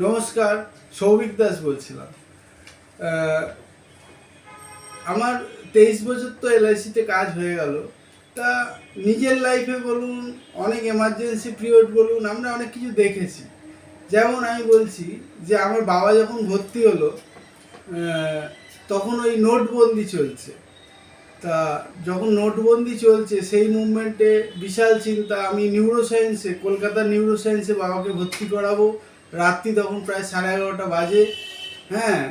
নমস্কার, সৌভিক দাস বলছিলাম। আমার 23 বছর তো এলআইসিতে কাজ হয়ে গেল। তা নিজের লাইফে বলুন, অনেক এমার্জেন্সি পিরিয়ড বলুন, আমরা অনেক কিছু দেখেছি। যেমন আমি বলছি যে আমার বাবা যখন ভর্তি হলো, তখন ওই নোটবন্দি চলছে। তা যখন নোটবন্দি চলছে সেই মুভমেন্টে বিশাল চিন্তা। আমি নিউরোসায়েন্সে, কলকাতার নিউরোসায়েন্সে বাবাকে ভর্তি করাবো। রাত্রি তখন প্রায় 11:30 বাজে। হ্যাঁ,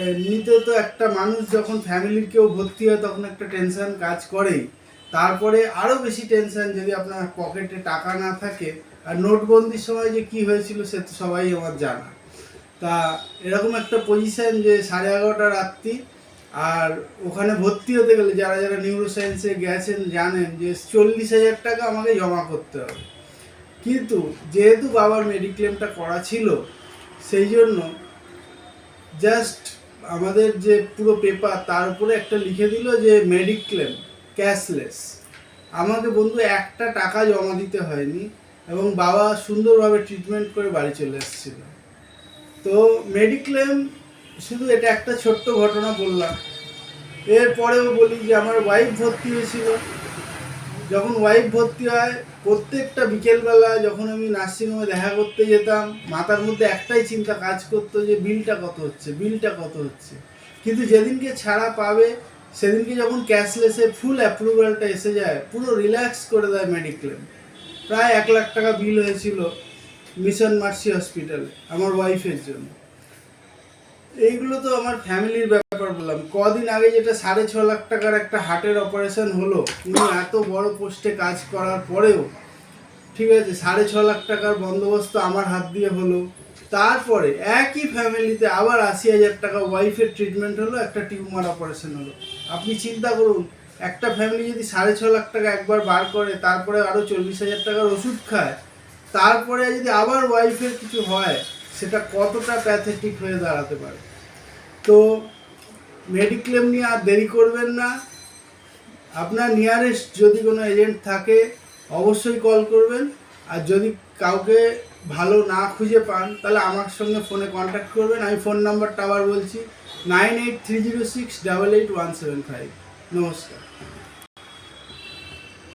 এমনিতে তো একটা মানুষ যখন ফ্যামিলির কেউ ভর্তি হয় তখন একটা টেনশন কাজ করেই। তারপরে আরও বেশি টেনশন যদি আপনার পকেটে টাকা না থাকে। আর নোটবন্দির সময় যে কি হয়েছিল সে তো সবাই আমার জানা। তা এরকম একটা পজিশন যে 11:30 রাত্রি, আর ওখানে ভর্তি হতে গেলে যারা যারা নিউরোসায়েন্সে গেছেন জানেন যে 40,000 টাকা আমাকে জমা করতে হবে। কিন্তু যেহেতু বাবার মেডিক্লেমটা করা ছিল, সেই জন্য জাস্ট আমাদের যে পুরো পেপার তার উপরে একটা লিখে দিল যে মেডিক্লেম ক্যাশলেস। আমাকে বন্ধু একটা টাকা জমা দিতে হয়নি এবং বাবা সুন্দরভাবে ট্রিটমেন্ট করে বাড়ি চলে এসেছিল। তো মেডিক্লেম, শুধু এটা একটা ছোট্ট ঘটনা বললাম। এরপরেও বলি যে আমার ওয়াইফ ভর্তি হয়েছিল। যখন ওয়াইফ ভর্তি হয়, প্রত্যেকটা বিকেলবেলা যখন আমি নার্সিংহোমে দেখা করতে যেতাম, মাথার মধ্যে একটাই চিন্তা কাজ করতো যে বিলটা কত হচ্ছে। কিন্তু যেদিনকে ছাড়া পাবে, সেদিনকে যখন ক্যাশলেসে ফুল অ্যাপ্রুভালটা এসে যায়, পুরো রিল্যাক্স করে দেয় মেডিক্লেম। প্রায় 1 লাখ টাকা বিল হয়েছিল মিশন মার্সি হসপিটালে আমার ওয়াইফের জন্য। এইগুলো তো আমার ফ্যামিলির ব্যাপার বললাম। কদিন আগে যেটা 6.5 লাখ টাকার একটা হার্টের অপারেশন হলো, উনি এত বড় পোস্টে কাজ করার পরেও, ঠিক আছে, 6.5 লাখ টাকার বন্দোবস্ত আমার হাত দিয়ে হলো। তারপরে একই ফ্যামিলিতে আবার 80,000 টাকা ওয়াইফের ট্রিটমেন্ট হলো, একটা টিউমার অপারেশন হলো। আপনি চিন্তা করুন, একটা ফ্যামিলি যদি 6.5 লাখ টাকা একবার বার করে, তারপরে আরও 40,000 টাকার ওষুধ খায়, তারপরে যদি আবার ওয়াইফের কিছু হয়, সেটা কতটা প্যাথেটিক হয়ে দাঁড়াতে পারে। তো মেডিক্লেম নিয়ে আর দেরি করবেন না। আপনার নিয়ারেস্ট যদি কোনো এজেন্ট থাকে অবশ্যই কল করবেন। আর যদি কাউকে ভালো না খুঁজে পান, তাহলে আমার সঙ্গে ফোনে কন্ট্যাক্ট করবেন। আমি ফোন নাম্বারটা আবার বলছি, 9830688175। নমস্কার।